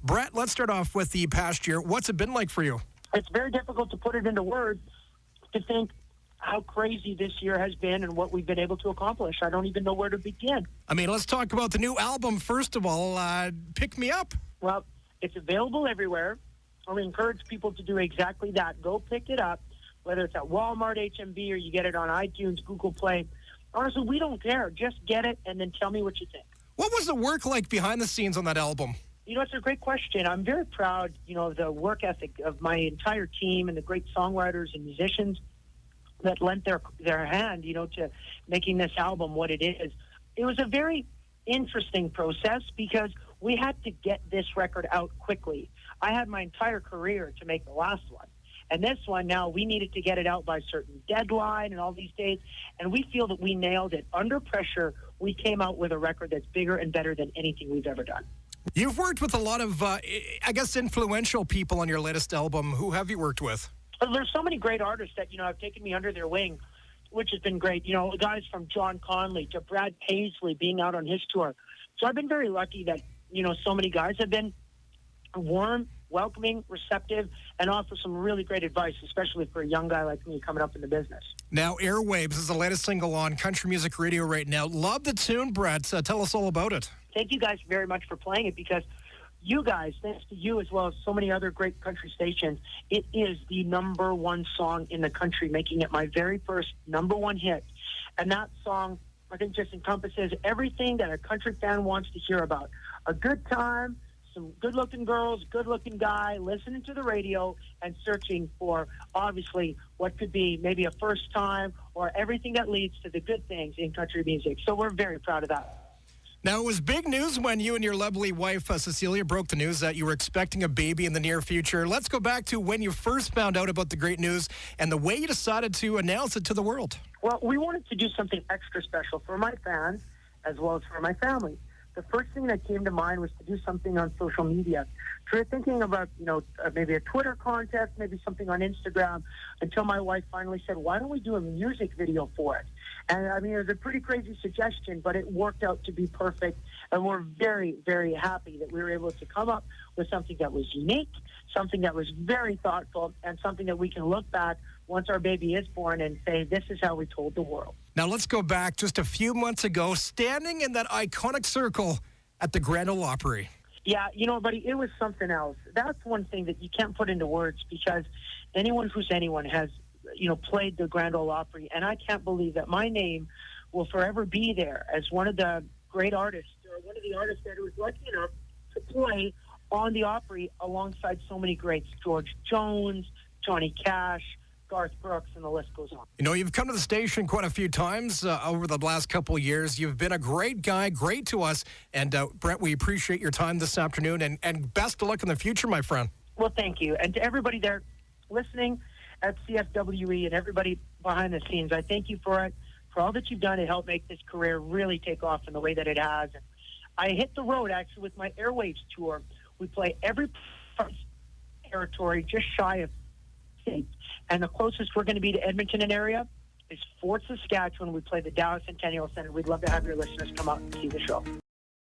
Brett, let's start off with the past year. What's it been like for you? It's very difficult to put it into words to think how crazy this year has been and what we've been able to accomplish. I don't even know where to begin. I mean, let's talk about the new album first of all. Pick Me Up. Well, it's available everywhere. I would encourage people to do exactly that. Go pick it up, whether it's at Walmart, HMV, or you get it on iTunes, Google Play. Honestly, we don't care. Just get it and then tell me what you think. What was the work like behind the scenes on that album? You know, it's a great question. I'm very proud, of the work ethic of my entire team and the great songwriters and musicians that lent their hand, to making this album what it is. It was a very interesting process because we had to get this record out quickly. I had my entire career to make the last one. And this one now, we needed to get it out by a certain deadline and all these dates. And we feel that we nailed it. Under pressure, we came out with a record that's bigger and better than anything we've ever done. You've worked with a lot of, influential people on your latest album. Who have you worked with? There's so many great artists that, have taken me under their wing, which has been great. Guys from John Conley to Brad Paisley being out on his tour. So I've been very lucky that, so many guys have been warm, welcoming, receptive, and offer some really great advice, especially for a young guy like me coming up in the business. Now, Airwaves is the latest single on country music radio right now. Love the tune, Brett. Tell us all about it. Thank you guys very much for playing it because you guys, thanks to you as well as so many other great country stations, it is the number one song in the country, making it my very first number one hit. And that song, I think, just encompasses everything that a country fan wants to hear about. A good time, some good-looking girls, good-looking guy, listening to the radio and searching for, obviously, what could be maybe a first time or everything that leads to the good things in country music. So we're very proud of that. Now, it was big news when you and your lovely wife, Cecilia, broke the news that you were expecting a baby in the near future. Let's go back to when you first found out about the great news and the way you decided to announce it to the world. Well, we wanted to do something extra special for my fans as well as for my family. The first thing that came to mind was to do something on social media. So we're thinking about, maybe a Twitter contest, maybe something on Instagram, until my wife finally said, why don't we do a music video for it? And, it was a pretty crazy suggestion, but it worked out to be perfect. And we're very, very happy that we were able to come up with something that was unique, something that was very thoughtful, and something that we can look back once our baby is born and say, this is how we told the world. Now, let's go back just a few months ago, standing in that iconic circle at the Grand Ole Opry. Yeah, buddy, it was something else. That's one thing that you can't put into words because anyone who's anyone has, played the Grand Ole Opry. And I can't believe that my name will forever be there as one of the great artists or one of the artists that was lucky enough to play on the Opry alongside so many greats, George Jones, Johnny Cash, Garth Brooks, and the list goes on. You've come to the station quite a few times over the last couple of years. You've been a great guy, great to us. And, Brett, we appreciate your time this afternoon, and best of luck in the future, my friend. Well, thank you. And to everybody there listening at CFWE and everybody behind the scenes, I thank you for it, for all that you've done to help make this career really take off in the way that it has. And I hit the road, actually, with my Airwaves tour. We play every territory just shy of states. And the closest we're going to be to Edmonton and area is Fort Saskatchewan. We play the Dallas Centennial Center. We'd love to have your listeners come out and see the show.